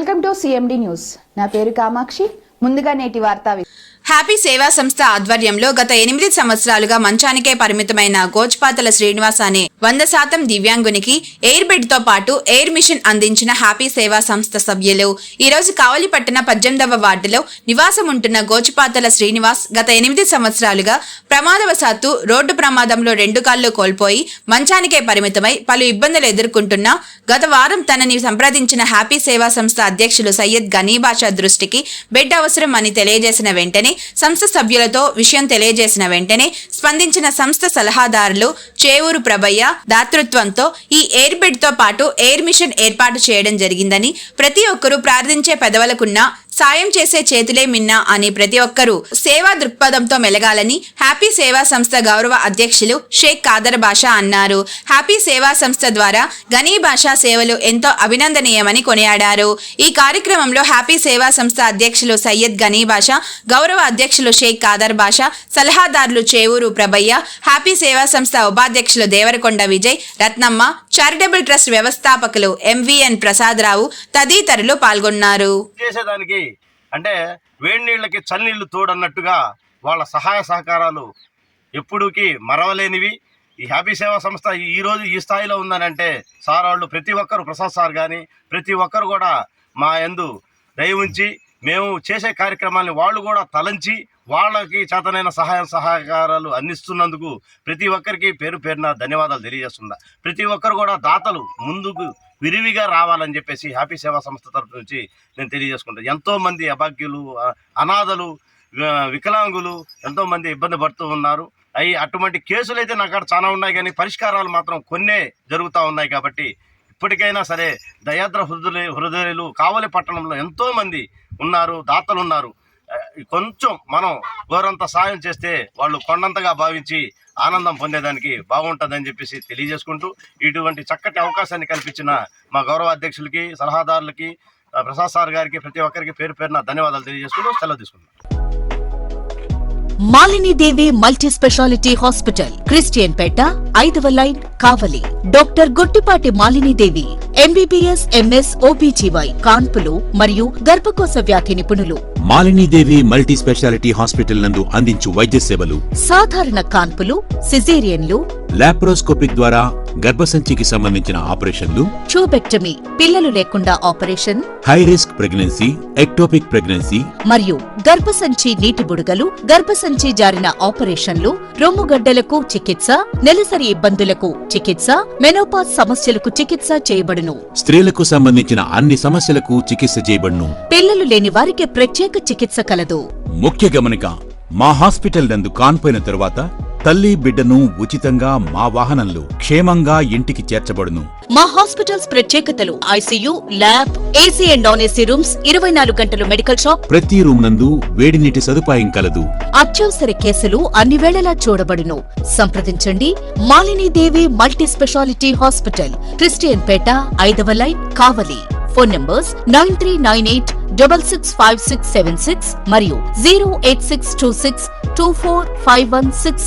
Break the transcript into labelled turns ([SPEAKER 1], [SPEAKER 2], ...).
[SPEAKER 1] Welcome to CMD news. నా పేరు కామాక్షి. ముందుగా నేటి వార్తా.
[SPEAKER 2] హ్యాపీ సేవా సంస్థ ఆధ్వర్యంలో గత 8 సంవత్సరాలుగా మంచానికే పరిమితమైన గోచ్పాతల శ్రీనివాస్ అనే 100% దివ్యాంగునికి ఎయిర్ బెడ్ తో పాటు ఎయిర్ మిషన్ అందించిన హ్యాపీ సేవా సంస్థ సభ్యులు ఈ రోజు కావలిపట్టణ 18వ వార్డులో నివాసం ఉంటున్న గోచ్పాతల శ్రీనివాస్ గత 8 సంవత్సరాలుగా ప్రమాదవశాత్తు రోడ్డు ప్రమాదంలో 2 కాళ్లు కోల్పోయి మంచానికే పరిమితమై పలు ఇబ్బందులు ఎదుర్కొంటున్న గత వారం తనని సంప్రదించిన హ్యాపీ సేవా సంస్థ అధ్యక్షులు సయ్యద్ గనీబాషా దృష్టికి బెడ్ అవసరం అని తెలియజేసిన వెంటనే సంస్థ సభ్యులతో విషయం తెలియజేసిన వెంటనే స్పందించిన సంస్థ సలహాదారులు చేవూరు ప్రభయ్య దాతృత్వంతో ఈ ఎయిర్ బెడ్ తో పాటు ఎయిర్ మిషన్ ఏర్పాటు చేయడం జరిగిందని, ప్రతి ఒక్కరూ ప్రార్థించే పెదవులకున్న సాయం చేసే చేతులే మిన్నా అని ప్రతి ఒక్కరూ సేవా దృక్పథంతో మెలగాలని హ్యాపీ సేవా సంస్థ గౌరవ అధ్యక్షులు షేక్ ఖాదర్ బాషా అన్నారు. హ్యాపీ సేవా సంస్థ ద్వారా గనీ బాషా సేవలు ఎంతో అభినందనీయమని కొనియాడారు. ఈ కార్యక్రమంలో హ్యాపీ సేవా సంస్థ అధ్యక్షులు సయ్యద్ గనీ బాషా, గౌరవ అధ్యక్షులు షేక్ ఖాదర్ బాషా, సలహాదారులు చేవూరు ప్రభయ్య, హ్యాపీ సేవా సంస్థ ఉపాధ్యక్షులు దేవరకొండ విజయ్, రత్నమ్మ, చారిటబుల్ ట్రస్ట్ వ్యవస్థాపకులు ఎంవిఎన్ ప్రసాదరావు తదితరులు పాల్గొన్నారు.
[SPEAKER 3] అంటే వేడి నీళ్ళకి చన్నీళ్లు తోడన్నట్టుగా వాళ్ళ సహాయ సహకారాలు ఎప్పుడూకి మరవలేనివి. ఈ హ్యాపీ సేవా సంస్థ ఈరోజు ఈ స్థాయిలో ఉందనంటే సార్ వాళ్ళు ప్రతి ఒక్కరు, ప్రసాద్ సార్ కానీ ప్రతి ఒక్కరు కూడా మా యందు దయ ఉంచి మేము చేసే కార్యక్రమాన్ని వాళ్ళు కూడా తలంచి వాళ్ళకి చేతనైన సహకారాలు అందిస్తున్నందుకు ప్రతి ఒక్కరికి పేరు పేరున ధన్యవాదాలు తెలియజేస్తున్నా. ప్రతి ఒక్కరు కూడా దాతలు ముందుకు విరివిగా రావాలని చెప్పేసి హ్యాపీ సేవా సంస్థ తరఫు నుంచి నేను తెలియజేసుకుంటాను. ఎంతోమంది అభాగ్యులు, అనాథలు, వికలాంగులు ఎంతోమంది ఇబ్బంది పడుతూ ఉన్నారు. అటువంటి కేసులు అయితే నాకు అక్కడ చాలా ఉన్నాయి, కానీ పరిష్కారాలు మాత్రం కొన్నే జరుగుతూ ఉన్నాయి. కాబట్టి ఇప్పటికైనా సరే దయాద్ర హృదయులు కావలి పట్టణంలో ఎంతోమంది ఉన్నారు, దాతలు ఉన్నారు. కొంచెం మనం గోరంత సాయం చేస్తే వాళ్ళు కొండంతగా భావించి ఆనందం పొందేదానికి బాగుంటుందని చెప్పేసి తెలియజేసుకుంటూ ఇటువంటి చక్కటి అవకాశాన్ని కల్పించిన మా గౌరవ అధ్యక్షులకి, సలహాదారులకి, ప్రసాద్ సార్ గారికి ప్రతి ఒక్కరికి పేరు పేరున ధన్యవాదాలు తెలియజేసుకుంటూ సెలవు తీసుకుంటున్నాను.
[SPEAKER 4] Malinidevi multi speciality hospital, Christian Peta, 5వ line, Kavali. Doctor Gottipati Malinidevi MBBS, MS, OBGY, కాన్పులు మరియు గర్భకోశ వ్యాధి నిపుణులు.
[SPEAKER 5] మాలినీదేవి మల్టీ స్పెషాలిటీ హాస్పిటల్ నందు అందించు వైద్య సేవలు:
[SPEAKER 4] సాధారణ కాన్పులు, సిజేరియన్లు,
[SPEAKER 5] లాప్రోస్కోపిక్ ద్వారా గర్భసంచికి సంబంధించిన ఆపరేషన్లు,
[SPEAKER 4] ట్యూబెక్టమీ, పిల్లలు లేకుండా operation,
[SPEAKER 5] high risk pregnancy, ectopic pregnancy
[SPEAKER 4] మరియు గర్భసంచి నీటి బుడగలు, గర్భసంచి జారిన ఆపరేషన్లు, రొమ్ముగడ్డలకు చికిత్స, నెలసరి ఇబ్బందులకు చికిత్స, మెనోపాజ్ సమస్యలకు చికిత్స చేయబడును.
[SPEAKER 5] స్త్రీలకు సంబంధించిన అన్ని సమస్యలకు చికిత్స చేయబడును.
[SPEAKER 4] పిల్లలు లేని వారికి ప్రత్యేక చికిత్స కలదు.
[SPEAKER 5] ముఖ్య గమనిక: మా హాస్పిటల్ నందు కాన్పోయిన తరువాత తల్లి బిడ్డను ఉచితంగా మా వాహనంలో క్షేమంగా ఇంటికి చేర్చబడును.
[SPEAKER 4] మా హాస్పిటల్స్ ప్రత్యేకతలు: ICU, lab, AC and non AC rooms, 24 గంటలు మెడికల్ షాప్,
[SPEAKER 5] ప్రతి రూమ్ నందు వేడి నీటి సదుపాయం కలదు.
[SPEAKER 4] అత్యవసర కేసులు అన్ని వేళలా చూడబడును. సంప్రదించండి Malinidevi multi speciality hospital, Christian Peta, 5వ లైన్, కావలి. ఫోన్ నంబర్స్ 9398665676 మరియు 08626245166.